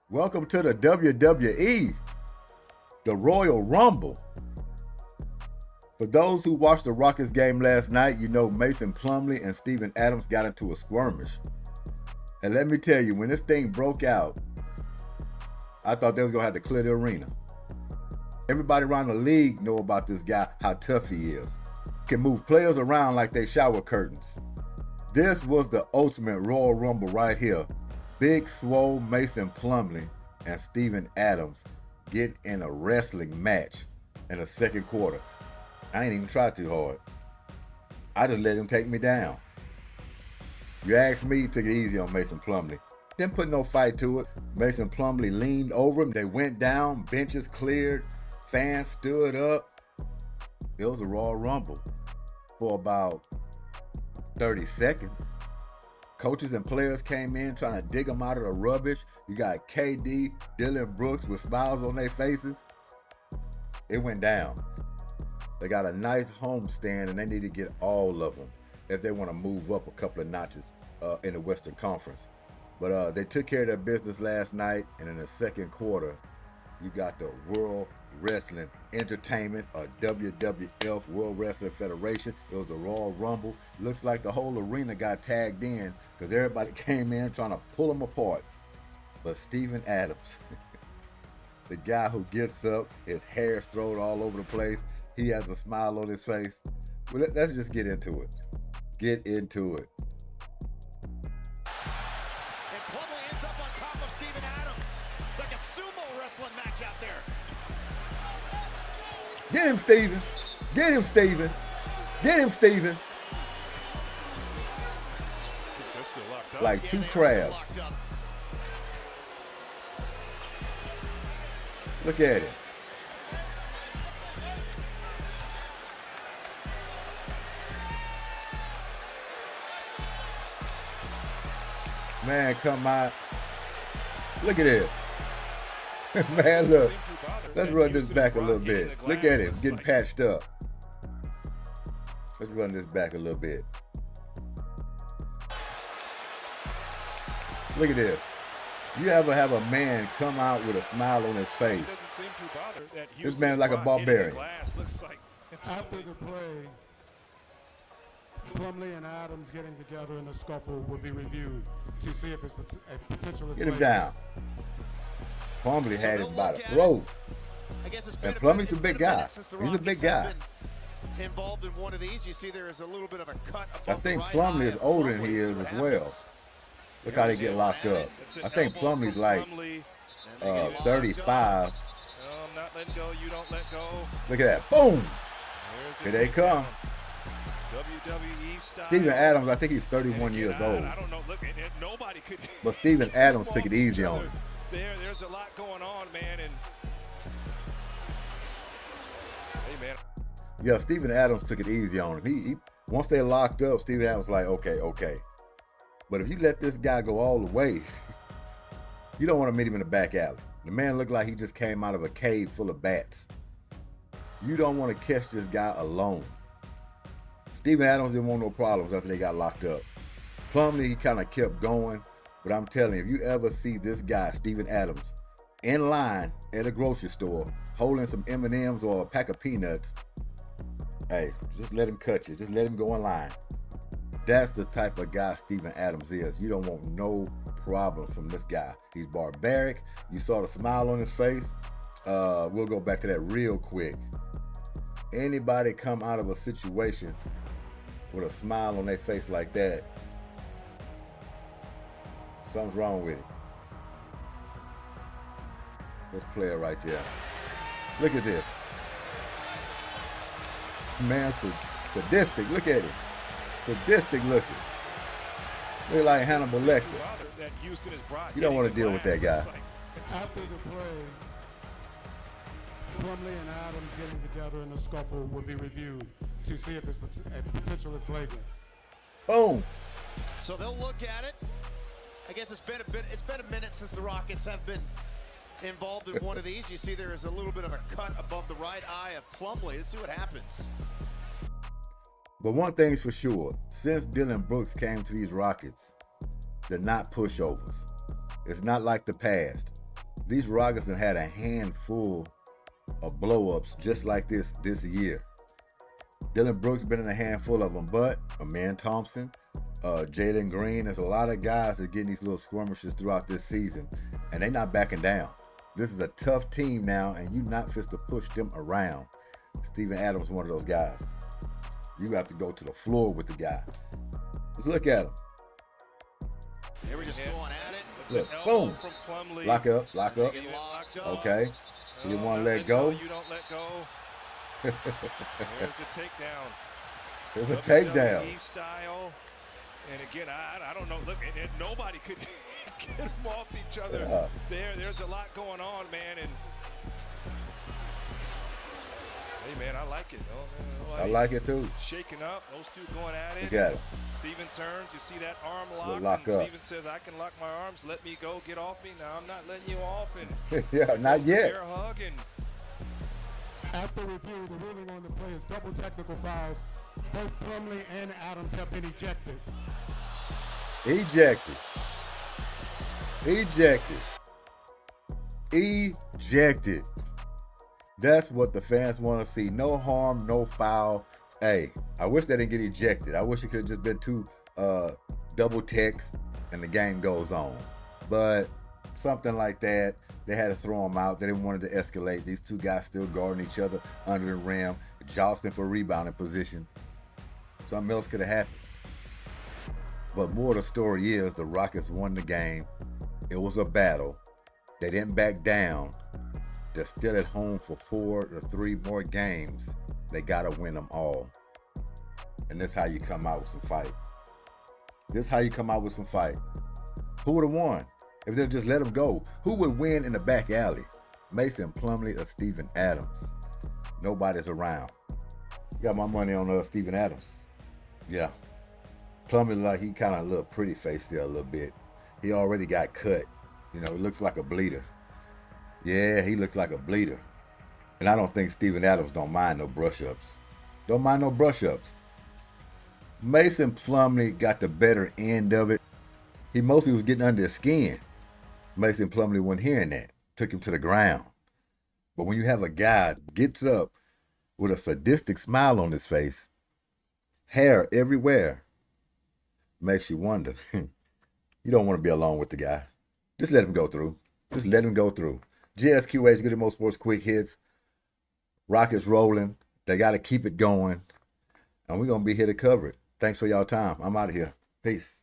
Welcome to the WWE, the Royal Rumble. For those who watched the Rockets game last night, you know Mason Plumlee and Steven Adams got into a skirmish. And let me tell you, when this thing broke out, I thought they was going to have to clear the arena. Everybody around the league know about this guy, how tough he is. Can move players around like they shower curtains. This was the ultimate Royal Rumble right here. Big Swole Mason Plumlee and Steven Adams get in a wrestling match in the second quarter. I ain't even tried too hard. I just let him take me down. You ask me, took it easy on Mason Plumlee. Didn't put no fight to it. Mason Plumlee leaned over him. They went down, benches cleared, fans stood up. It was a Royal Rumble for about 30 seconds. Coaches and players came in trying to dig them out of the rubbish. You got KD, Dylan Brooks with smiles on their faces. It went down. They got a nice homestand and they need to get all of them if they want to move up a couple of notches in the Western Conference. But they took care of their business last night, and in the second quarter, you got the World Wrestling Entertainment, WWF, World Wrestling Federation. It was the Royal Rumble. Looks like the whole arena got tagged in because everybody came in trying to pull them apart. But Steven Adams, the guy who gets up, his hair's thrown all over the place, he has a smile on his face. Well, let's just get into it. Get into it. And Plumlee ends up on top of Steven Adams. It's like a sumo wrestling match out there. Get him, Steven. Get him, Steven. Get him, Steven. Like two crabs. Look at it. Man, come on. Look at this. Man, look. Let's run this back a little bit. Look at it, getting patched up. Let's run this back a little bit. Look at this. You ever have a man come out with a smile on his face? This man's like a barbarian. After the play, Plumlee and Adams getting together in a scuffle will be reviewed to see if it's a potential. Get him down. Plumlee had him by the throat. And Plumlee's a big guy. He's a big guy. Involved in one of these, you see there is a little bit of a cut. I think Plumlee is older than he is as well. Look how they get locked up. I think Plumlee's like 35. Not letting go, you don't let go. Look at that. Boom. Here they come. WWE style. Steven Adams, I think he's 31 years old. I don't know. Look, nobody could. But Steven Adams took it easy on him. There's a lot going on, man. And hey, man. Yeah, Steven Adams took it easy on him. He once they locked up, Steven Adams was like, okay. But if you let this guy go all the way, you don't want to meet him in the back alley. The man looked like he just came out of a cave full of bats. You don't want to catch this guy alone. Steven Adams didn't want no problems after they got locked up. Plumlee, he kind of kept going. But I'm telling you, if you ever see this guy, Steven Adams, in line at a grocery store, holding some M&Ms or a pack of peanuts, hey, just let him cut you. Just let him go in line. That's the type of guy Steven Adams is. You don't want no problems from this guy. He's barbaric. You saw the smile on his face. We'll go back to that real quick. Anybody come out of a situation with a smile on their face like that, something's wrong with it. Let's play it right there. Look at this. Man, sadistic. Look at it. Sadistic looking. Look like Hannibal Lecter. You don't want to deal with that guy. After the play, Plumlee and Adams getting together in a scuffle will be reviewed to see if it's a potential flagrant. Boom. So they'll look at it. I guess it's been a minute since the Rockets have been involved in one of these. You see there is a little bit of a cut above the right eye of Plumlee. Let's see what happens. But one thing's for sure, since Dylan Brooks came to these Rockets, they're not pushovers. It's not like the past. These Rockets have had a handful of blow-ups just like this year. Dylan Brooks been in a handful of them, but Amen Thompson, Jalen Green, there's a lot of guys that are getting these little skirmishes throughout this season, and they're not backing down. This is a tough team now, and you're not fit to push them around. Steven Adams is one of those guys. You have to go to the floor with the guy. Let's look at him. Here we're just going at it. Look, boom. From Plumlee. Lock up, lock up. Get locked up. Okay. You didn't want to let go. You don't let go. There's the takedown. There's a takedown. WWE style. And again, I don't know. Look, and nobody could get them off each other. Yeah. There's a lot going on, man. And hey, man, I like it. I like it too. Shaking up. Those two going at it. Look at it. Steven turns. You see that arm lock. Lock and up. Steven says, I can lock my arms. Let me go. Get off me. Now I'm not letting you off. And Yeah, not yet. air hug and After review, the ruling on the play is double technical fouls. Both Plumlee and Adams have been ejected. Ejected. Ejected. Ejected. That's what the fans want to see. No harm, no foul. Hey, I wish they didn't get ejected. I wish it could have just been two double techs and the game goes on. But something like that, they had to throw them out. They didn't want it to escalate. These two guys still guarding each other under the rim, jostling for rebounding position. Something else could have happened. But more of the story is the Rockets won the game. It was a battle. They didn't back down. They're still at home for 4 to 3 more games. They got to win them all. And this is how you come out with some fight. This is how you come out with some fight. Who would have won if they just let them go? Who would win in the back alley? Mason Plumlee or Steven Adams? Nobody's around. Got my money on Steven Adams. Yeah. Plumlee, like, he kind of looked pretty faced there a little bit. He already got cut. You know, he looks like a bleeder. Yeah, he looks like a bleeder. And I don't think Steven Adams don't mind no brush-ups. Don't mind no brush-ups. Mason Plumlee got the better end of it. He mostly was getting under his skin. Mason Plumlee wasn't hearing that. Took him to the ground. But when you have a guy that gets up with a sadistic smile on his face, hair everywhere, makes you wonder. You don't want to be alone with the guy. Just let him go through. Just let him go through. G.S.Q.H, Goodymo Sports Quick Hits. Rockets rolling. They got to keep it going. And we're going to be here to cover it. Thanks for y'all time. I'm out of here. Peace.